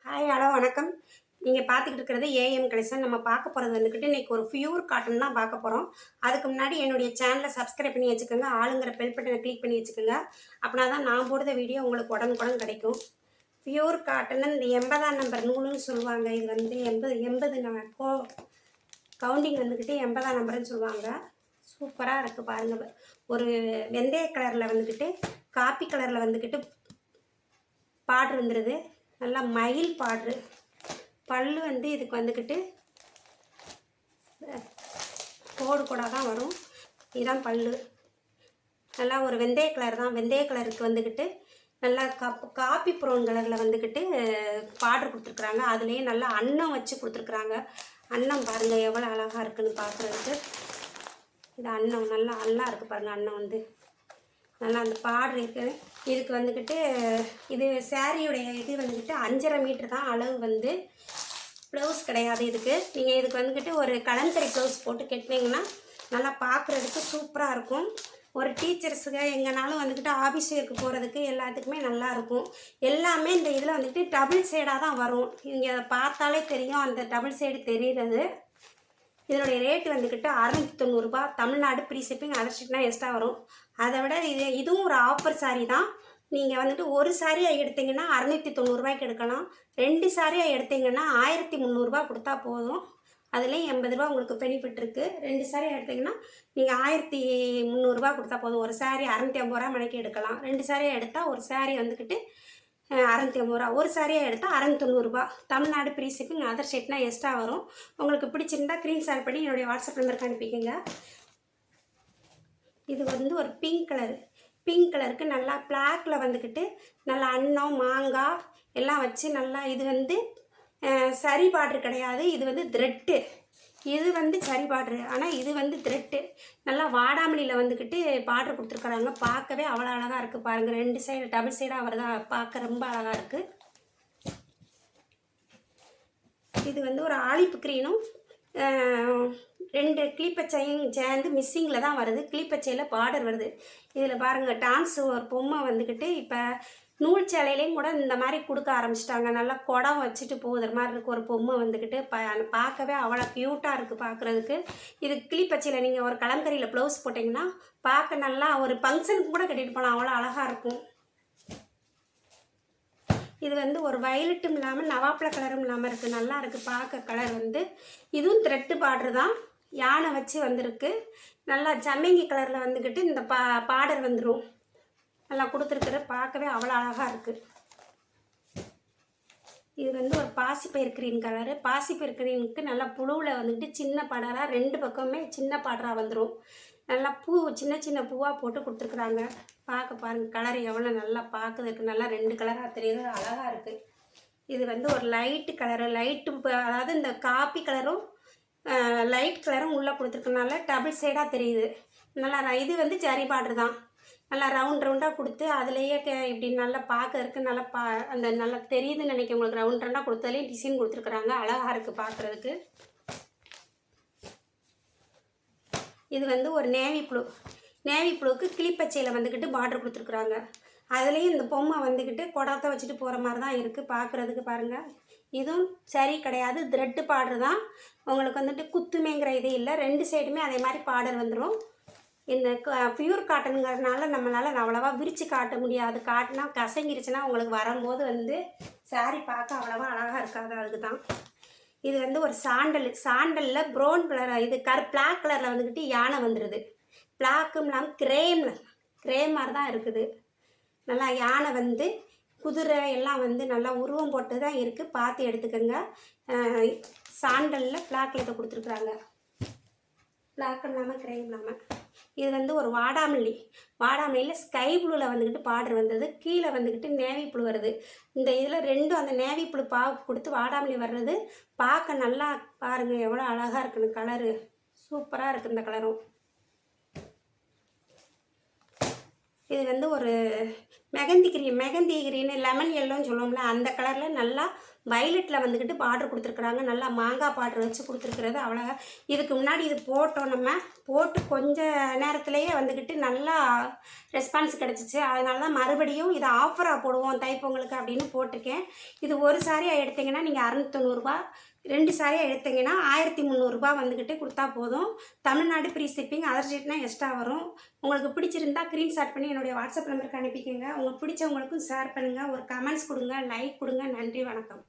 Hi, hello, வணக்கம். நீங்கள் பார்த்துக்கிட்டு இருக்கிறது ஏஎம் கலெக்ஷன். நம்ம பார்க்க போகிறது வந்துக்கிட்டு இன்றைக்கி ஒரு பியூர் காட்டன் தான் பார்க்க போகிறோம். அதுக்கு முன்னாடி என்னுடைய சேனலை சப்ஸ்கிரைப் பண்ணி வச்சுக்கோங்க. ஆளுங்கிற பெல் பட்டனை கிளிக் பண்ணி வச்சுக்கோங்க. அப்படின்னா தான் நான் போடுற வீடியோ உங்களுக்கு உடனுக்குடன் கிடைக்கும். பியூர் காட்டன் இந்த 80ஆம் நம்பர் நூலுன்னு சொல்லுவாங்க. இது வந்து 80 கவுண்டிங் வந்துக்கிட்டு 80ஆம் நம்பர்னு சொல்லுவாங்க. சூப்பராக இருக்குது பாருங்கள். ஒரு வெந்தய கலரில் வந்துக்கிட்டு காப்பி கலரில் வந்துக்கிட்டு பார்டர் வந்துடுது. நல்லா மயில் பார்டரு. பல்லு வந்து இதுக்கு வந்துக்கிட்டு கோடு கோடாக தான் வரும். இதுதான் பல்லு. நல்லா ஒரு வெந்தய கலர் தான். வெந்தய கலருக்கு வந்துக்கிட்டு நல்லா காப்பி ப்ரௌன் கலரில் வந்துக்கிட்டு பார்டர் கொடுத்துருக்குறாங்க. அதுலேயே நல்லா அன்னம் வச்சு கொடுத்துருக்குறாங்க. அன்னம் பாருங்கள் எவ்வளோ அழகாக இருக்குதுன்னு பார்க்குறதுக்கு. இது அன்னம் நல்லா இருக்குது பாருங்கள். அன்னம் வந்து நல்லா அந்த பார்டர் இருக்குது. இதுக்கு வந்துக்கிட்டு இது சாரியுடைய இது வந்துக்கிட்டு 5.5 மீட்டர் தான் அளவு. வந்து ப்ளவுஸ் கிடையாது இதுக்கு. நீங்கள் இதுக்கு வந்துக்கிட்டு ஒரு கலம்கரி ப்ளவுஸ் போட்டு கட்டினீங்கன்னா நல்லா பார்க்குறதுக்கு சூப்பராக இருக்கும். ஒரு டீச்சர்ஸுங்க எங்கேனாலும் வந்துக்கிட்டு ஆஃபீஸ் ஒர்க்கு போகிறதுக்கு எல்லாத்துக்குமே நல்லாயிருக்கும். எல்லாமே இந்த இதில் வந்துக்கிட்டு டபுள் சைடாக தான் வரும். நீங்கள் அதை பார்த்தாலே தெரியும், அந்த டபுள் சைடு தெரிகிறது. இதனுடைய ரேட்டு வந்துக்கிட்டு 690 ரூபா. தமிழ்நாடு ப்ரீ ஷிப்பிங், அதர் ஷிப்னா எக்ஸ்ட்ரா வரும். அதை விட இதுவும் ஒரு ஆஃபர் சாரீ தான். நீங்கள் வந்துட்டு ஒரு சாரியாக எடுத்திங்கன்னா 690 ரூபாய்க்கு எடுக்கலாம். 2 சாரியாக எடுத்திங்கன்னா 1300 கொடுத்தா போதும். அதுலேயும் 80 ரூபா உங்களுக்கு பெனிஃபிட் இருக்குது. 2 சாரியாக எடுத்திங்கன்னா நீங்கள் 1300 கொடுத்தா போதும். ஒரு சாரி 650 ரூபா மணிக்கு எடுக்கலாம். 2 சாரியாக எடுத்தால் ஒரு சாரி வந்துக்கிட்டு 650 ரூபா. ஒரு சாரியாக எடுத்தால் 690 ரூபா. தமிழ்நாடு ப்ரீ ஷிப்பிங், அதர் ஷிப்னா எக்ஸ்ட்ரா வரும். உங்களுக்கு பிடிச்சிருந்தா ஸ்க்ரீன்ஷாட் பண்ணி என்னுடைய வாட்ஸ்அப் நம்பருக்கு அனுப்பிக்கோங்க. இது வந்து ஒரு பிங்க் கலரு. பிங்க் கலருக்கு நல்லா பிளாக்கில் வந்துக்கிட்டு நல்லா அன்னம் மாங்காய் எல்லாம் வச்சு நல்லா இது வந்து சரி பார்ட்ரு கிடையாது. இது வந்து த்ரெட்டு. இது வந்து சரி பார்ட்ரு. ஆனால் இது வந்து த்ரெட்டு. நல்லா வாடாமலியில் வந்துக்கிட்டு பார்ட்ரு கொடுத்துருக்குறாங்க. பார்க்கவே அவ்வளோ அழகாக இருக்குது பாருங்கள். 2 சைடு டபுள் சைடாக வருதா, பார்க்க ரொம்ப அழகாக இருக்குது. இது வந்து ஒரு ஆலிப்பு க்ரீனும் 2 கிளிப்பச்சையும் சேர்ந்து மிஸ்ஸிங்கில் தான் வருது. கிளிப்பச்சையில் பார்டர் வருது. இதில் பாருங்கள், டான்ஸு ஒரு பொம்மை வந்துக்கிட்டு இப்போ நூல் சேலையிலையும் கூட இந்த மாதிரி கொடுக்க ஆரம்பிச்சிட்டாங்க. நல்லா குடம் வச்சுட்டு போகிற மாதிரி இருக்குது. ஒரு பொம்மை வந்துக்கிட்டு பார்க்கவே அவ்வளோ க்யூட்டாக இருக்குது பார்க்குறதுக்கு. இது கிளிப்பச்சையில் நீங்கள் ஒரு கலம்கரியில் ப்ளவுஸ் போட்டிங்கன்னா பார்க்க நல்லா ஒரு ஃபங்க்ஷனுக்கு கூட கட்டிட்டு போகலாம். அவ்வளோ அழகாக இருக்கும். இது வந்து ஒரு வயலட்டும் இல்லாமல் நவாப்பழ கலரும் இல்லாமல் இருக்குது. நல்லா இருக்குது பார்க்க கலர் வந்து. இதுவும் த்ரெட்டு பார்டர் தான். யானை வச்சு வந்திருக்கு. நல்லா சம்மங்கி கலரில் வந்துக்கிட்டு இந்த பார்டர் வந்துடும். நல்லா கொடுத்துருக்குற பார்க்கவே அவ்வளோ அழகாக இருக்குது. இது வந்து ஒரு பாசிப்பயிர் கிரீன் கலரு. பாசிப்பயிர் கிரீனுக்கு நல்லா புழுவில் வந்துக்கிட்டு சின்ன பார்டராக 2 பக்கமே சின்ன பார்டராக வந்துடும். நல்லா பூ சின்ன சின்ன பூவாக போட்டு கொடுத்துருக்குறாங்க. பார்க்க பாருங்கள் கலர் எவ்வளோ நல்லா பார்க்குறதுக்கு நல்லா 2 கலராக தெரியுது. அழகாக இருக்குது. இது வந்து ஒரு லைட்டு கலரு. அதாவது இந்த காப்பி கலரும் லைட் கலரும் உள்ளே கொடுத்துருக்கனால டபுள் சைடாக தெரியுது. நல்லா இது வந்து ஜரி பார்டர் தான். நல்லா ரவுண்டாக கொடுத்து அதுலேயே இப்படி நல்லா பார்க்கறதுக்கு நல்லா அந்த நல்லா தெரியுதுன்னு நினைக்க உங்களுக்கு. ரவுண்டாக கொடுத்ததுலேயும் டிசைன் கொடுத்துருக்குறாங்க. அழகாக இருக்குது பார்க்குறதுக்கு. இது வந்து ஒரு நேவி ப்ளூவுக்கு கிளிப்பச்சையில் வந்துக்கிட்டு பார்டர் கொடுத்துருக்குறாங்க. அதுலேயும் இந்த பொம்மை வந்துக்கிட்டு குடத்தை வச்சுட்டு போகிற மாதிரி தான் இருக்குது பார்க்குறதுக்கு. பாருங்கள், இதுவும் சரி கிடையாது, த்ரெட்டு பார்டர் தான். உங்களுக்கு வந்துட்டு குத்துமேங்கிற இது இல்லை. 2 சைடுமே அதே மாதிரி பார்டர் வந்துடும். இந்த பியூர் காட்டனுங்கிறதுனால நம்மளால் அவ்வளோவா விரித்து காட்ட முடியாது. காட்டினா கசங்கிருச்சுன்னா உங்களுக்கு வரும்போது வந்து சாரி பார்க்க அவ்வளோவா அழகாக இருக்காது. அதுக்கு தான் இது வந்து ஒரு சாண்டலில் ப்ரௌன் கலர். இது பிளாக் கலரில் வந்துக்கிட்டு யானை வந்துடுது. பிளாக்கும் இல்லாமல் கிரே மாதிரி தான் இருக்குது. நல்லா யானை வந்து குதிரை எல்லாம் வந்து நல்லா உருவம் போட்டு தான் இருக்குது. பார்த்து எடுத்துக்கோங்க. சாண்டலில் பிளாக்கில் இதை கொடுத்துருக்குறாங்க. பிளாக் இல்லாமல் கிரேம் இல்லாமல். இது வந்து ஒரு வாடாமல்லியில் ஸ்கை ப்ளூவில் வந்துக்கிட்டு பார்டர் வந்தது. கீழே வந்துக்கிட்டு நேவி ப்ளூ வருது. இந்த இதில் 2 அந்த நேவி ப்ளூ கொடுத்து வாடாமல்லி வர்றது பார்க்க நல்லா பாருங்கள் எவ்வளோ அழகாக இருக்குன்னு. கலரு சூப்பராக இருக்குது இந்த கலரும். இது வந்து ஒரு மெகந்தி கிரீனு லெமன் எல்லோன்னு சொல்லுவோம்ல அந்த கலரில் நல்லா வயலட்டில் வந்துக்கிட்டு பார்டர் கொடுத்துருக்குறாங்க. நல்லா மாங்காய் பார்டர் வச்சு கொடுத்துருக்குறது அவ்வளோ. இதுக்கு முன்னாடி இது போட்டோம், நம்ம போட்டு கொஞ்ச நேரத்துலேயே வந்துக்கிட்டு நல்லா ரெஸ்பான்ஸ் கிடச்சிச்சு. அதனால தான் மறுபடியும் இதை ஆஃபராக போடுவோம் தைப்பொங்கலுக்கு அப்படின்னு போட்டிருக்கேன். இது ஒரு சாரியாக எடுத்திங்கன்னா நீங்கள் 690 2 சாரியாக எடுத்திங்கன்னா 1300 வந்துக்கிட்டு கொடுத்தா போதும். தமிழ்நாடு ஃப்ரீ ஷிப்பிங், அதர் ஸ்டேட்னா எக்ஸ்ட்ரா வரும். உங்களுக்கு பிடிச்சிருந்தா ஸ்க்ரீன்ஷாட் பண்ணி என்னுடைய வாட்ஸ்அப் நம்பருக்கு அனுப்பிக்கோங்க. உங்களுக்கு பிடிச்சவங்களுக்கும் ஷேர் பண்ணுங்கள், ஒரு கமெண்ட்ஸ் கொடுங்க, லைக் கொடுங்க. நன்றி, வணக்கம்.